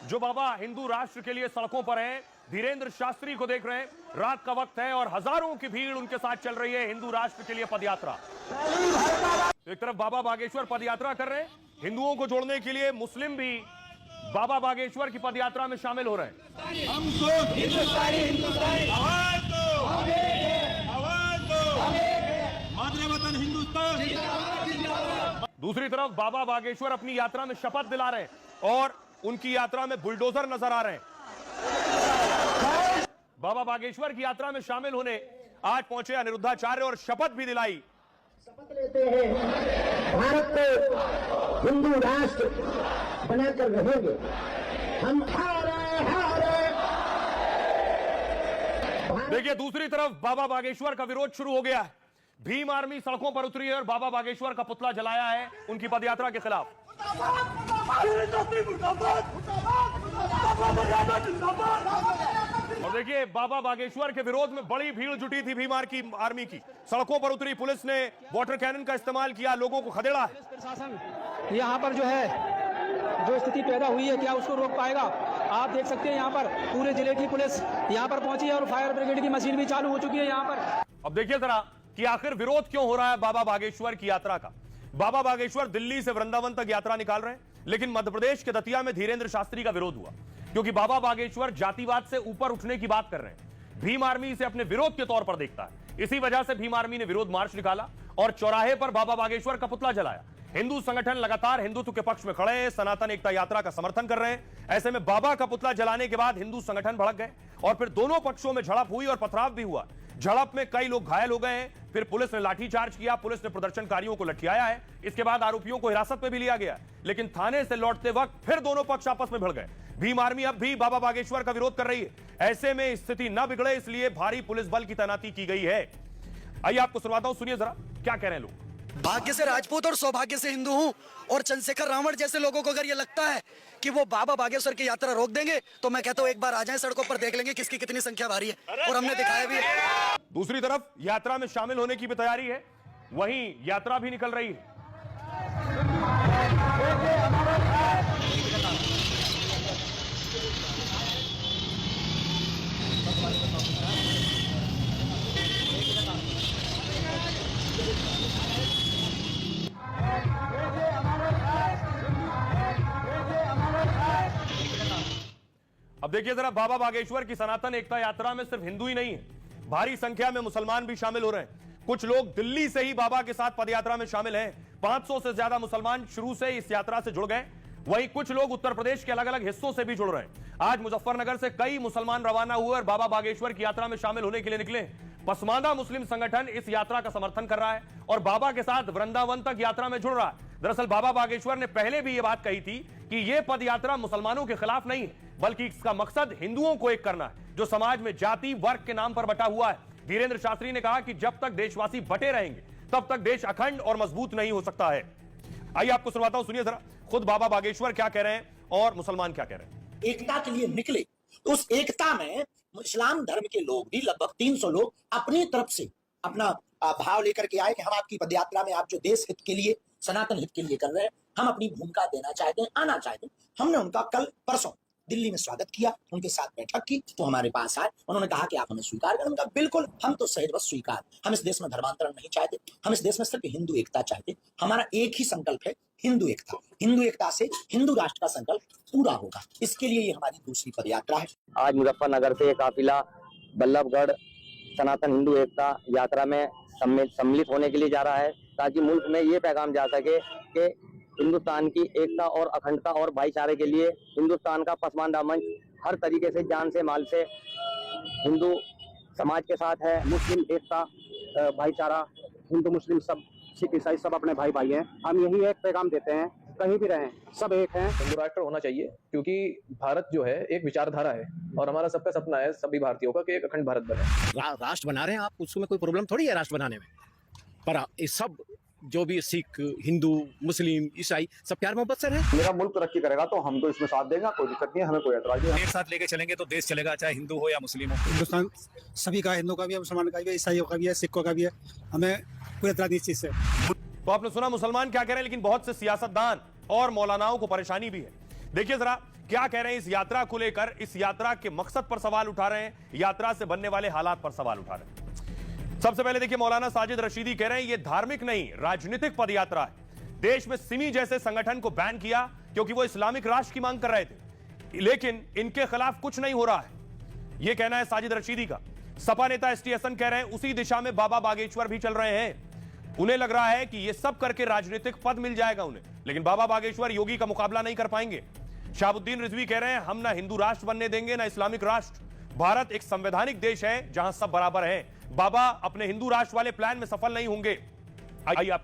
जो बाबा हिंदू राष्ट्र के लिए सड़कों पर हैं, धीरेंद्र शास्त्री को देख रहे हैं। रात का वक्त है और हजारों की भीड़ उनके साथ चल रही है हिंदू राष्ट्र के लिए पदयात्रा। तो एक तरफ बाबा बागेश्वर पदयात्रा कर रहे हैं, हिंदुओं को जोड़ने के लिए मुस्लिम भी बाबा बागेश्वर की पदयात्रा में शामिल हो रहे हैं। दूसरी तरफ बाबा बागेश्वर अपनी यात्रा में शपथ दिला रहे हैं और उनकी यात्रा में बुलडोजर नजर आ रहे हैं। बाबा बागेश्वर की यात्रा में शामिल होने आज पहुंचे अनिरुद्धाचार्य और शपथ भी दिलाई। शपथ लेते हैं भारत को हिंदू राष्ट्र बनाकर रहेंगे। हम देखिए दूसरी तरफ बाबा बागेश्वर का विरोध शुरू हो गया है। भीम आर्मी सड़कों पर उतरी है और बाबा बागेश्वर का पुतला जलाया है उनकी पदयात्रा के खिलाफ। और देखिए बाबा बागेश्वर के विरोध में बड़ी भीड़ जुटी थी भीम आर्मी की। सड़कों पर उतरी पुलिस ने वाटर कैनन का इस्तेमाल किया, लोगों को खदेड़ा है। प्रशासन यहाँ पर जो है जो स्थिति पैदा हुई है क्या उसको रोक पाएगा? आप देख सकते हैं यहाँ पर पूरे जिले की पुलिस यहाँ पर पहुंची है और फायर ब्रिगेड की मशीन भी चालू हो चुकी है यहाँ पर। अब देखिए जरा कि आखिर विरोध क्यों हो रहा है बाबा बागेश्वर की यात्रा का। बाबा बागेश्वर दिल्ली से वृंदावन तक यात्रा निकाल रहे हैं, लेकिन मध्य प्रदेश के दतिया में धीरेंद्र शास्त्री का विरोध हुआ क्योंकि बाबा बागेश्वर जातिवाद से ऊपर उठने की बात कर रहे हैं। भीम आर्मी इसे अपने विरोध के तौर पर देखता है। इसी वजह से भीम आर्मी ने विरोध मार्च निकाला और चौराहे पर बाबा बागेश्वर का पुतला जलाया। हिंदू संगठन लगातार हिंदुत्व के पक्ष में खड़े हैं, सनातन एकता यात्रा का समर्थन कर रहे हैं। ऐसे में बाबा का पुतला जलाने के बाद हिंदू संगठन भड़क गए और फिर दोनों पक्षों में झड़प हुई और पथराव भी हुआ। झड़प में कई लोग घायल हो गए हैं। फिर पुलिस ने लाठीचार्ज किया, पुलिस ने प्रदर्शनकारियों को लठियाया है। इसके बाद आरोपियों को हिरासत में भी लिया गया, लेकिन थाने से लौटते वक्त फिर दोनों पक्ष आपस में भिड़ गए। भीम आर्मी अब भी बाबा बागेश्वर का विरोध कर रही है। ऐसे में स्थिति न बिगड़े इसलिए भारी पुलिस बल की तैनाती की गई है। आइए आपको सुनवाता हूं, सुनिए जरा क्या कह रहे हैं लोग। भाग्य से राजपूत और सौभाग्य से हिंदू हूँ और चंद्रशेखर रावण जैसे लोगों को अगर ये लगता है कि वो बाबा बागेश्वर की यात्रा रोक देंगे तो मैं कहता हूँ एक बार आ जाएं सड़कों पर, देख लेंगे किसकी कितनी संख्या भारी है और हमने दिखाया भी है। दूसरी तरफ यात्रा में शामिल होने की भी तैयारी है, वहीं यात्रा भी निकल रही है। अब देखिए जरा बाबा बागेश्वर की सनातन एकता यात्रा में सिर्फ हिंदू ही नहीं है, भारी संख्या में मुसलमान भी शामिल हो रहे हैं। कुछ लोग दिल्ली से ही बाबा के साथ पदयात्रा में शामिल हैं। 500 से ज्यादा मुसलमान शुरू से इस यात्रा से जुड़ गए। वहीं कुछ लोग उत्तर प्रदेश के अलग अलग हिस्सों से भी जुड़ रहे हैं। आज मुजफ्फरनगर से कई मुसलमान रवाना हुए और बाबा बागेश्वर की यात्रा में शामिल होने के लिए निकले। पसमानदा मुस्लिम संगठन इस यात्रा का समर्थन कर रहा है और बाबा के साथ वृंदावन तक यात्रा में जुड़ रहा है। दरअसल बाबा बागेश्वर ने पहले भी यह बात कही थी कि यह पद यात्रा मुसलमानों के खिलाफ नहीं है, बल्कि इसका मकसद हिंदुओं को एक करना है जो समाज में जाति वर्ग के नाम पर बटा हुआ है। धीरेंद्र शास्त्री ने कहा कि जब तक देशवासी बटे रहेंगे तब तक देश अखंड और मजबूत नहीं हो सकता है। आइए आपको सुनवाता हूं, सुनिए जरा खुद बाबा बागेश्वर क्या कह रहे हैं और मुसलमान क्या कह रहे हैं। एकता के लिए निकले तो उस एकता में इस्लाम धर्म के लोग भी लगभग 300 लोग अपनी तरफ से अपना भाव लेकर के आए कि हम आपकी पदयात्रा में आप जो देश हित के लिए सनातन हित के लिए कर रहे हैं हम अपनी भूमिका देना चाहते हैं, आना चाहते हैं। हमने उनका कल परसों दिल्ली में स्वागत किया, उनके साथ बैठक की तो हमारे पास आए। उन्होंने कहा कि आप हमें स्वीकार करें। उनका बिल्कुल, हम तो सहज बस स्वीकार। हम इस देश में धर्मांतरण नहीं चाहते, हम इस देश में सिर्फ हिंदू एकता चाहते। हमारा एक ही संकल्प है, हिंदू एकता। हिंदू एकता से हिंदू राष्ट्र का संकल्प पूरा होगा। इसके लिए ये हमारी दूसरी पदयात्रा है। आज मुजफ्फरनगर से काफिला बल्लभगढ़ सनातन हिंदू एकता यात्रा में सम्मिलित होने के लिए जा रहा है ताकि मुल्क में ये पैगाम जा सके कि हिंदुस्तान की एकता और अखंडता और भाईचारे के लिए हिंदुस्तान का पसमानदा मंच हर तरीके से जान से माल से हिंदू समाज के साथ है। मुस्लिम एकता भाईचारा, हिंदू मुस्लिम सब सिख ईसाई सब अपने भाई भाई हैं। हम यही एक पैगाम देते हैं, कहीं भी रहें सब एक हैं। हिंदू राष्ट्र होना चाहिए क्योंकि भारत जो है एक विचारधारा है और हमारा सबका सपना है सभी भारतीयों का कि एक अखंड भारत बने। राष्ट्र बना रहे हैं आप, उसमें कोई प्रॉब्लम थोड़ी है राष्ट्र बनाने में, पर ये सब जो भी सिख हिंदू मुस्लिम ईसाई सब प्यार मोहब्बत से रहे। मेरा मुल्क तरक्की करेगा तो हम तो इसमें साथ देगा, कोई दिक्कत नहीं है, हमें कोई एतराज नहीं है। एक साथ लेके चलेंगे तो देश चलेगा, चाहे हिंदू हो या मुस्लिम हो। हिंदुस्तान सभी का, हिंदू का भी है, मुसलमान का भी है, ईसाइयों का भी है, सिखों का भी है। हमें कोई एतराज नहीं इस चीज से। तो आपने सुना मुसलमान क्या कह रहे हैं, लेकिन बहुत से सियासतदान और मौलानाओं को परेशानी भी है। देखिए जरा क्या कह रहे हैं इस यात्रा को लेकर, इस यात्रा के मकसद पर सवाल उठा रहे हैं, यात्रा से बनने वाले हालात पर सवाल उठा रहे हैं। सबसे पहले देखिए मौलाना साजिद रशीदी कह रहे हैं यह धार्मिक नहीं राजनीतिक पदयात्रा है। देश में सिमी जैसे संगठन को बैन किया क्योंकि वो इस्लामिक राष्ट्र की मांग कर रहे थे, लेकिन इनके खिलाफ कुछ नहीं हो रहा है, यह कहना है साजिद रशीदी का। सपा नेता एसटी हसन कह रहे हैं उसी दिशा में बाबा बागेश्वर भी चल रहे हैं। उन्हें लग रहा है कि यह सब करके राजनीतिक पद मिल जाएगा उन्हें, लेकिन बाबा बागेश्वर योगी का मुकाबला नहीं कर पाएंगे। शाहबुद्दीन रिजवी कह रहे हैं हम ना हिंदू राष्ट्र बनने देंगे ना इस्लामिक राष्ट्र। भारत एक संवैधानिक देश है जहां सब बराबर हैं। बाबा अपने हिंदू राष्ट्र वाले प्लान में सफल नहीं होंगे। आइए आप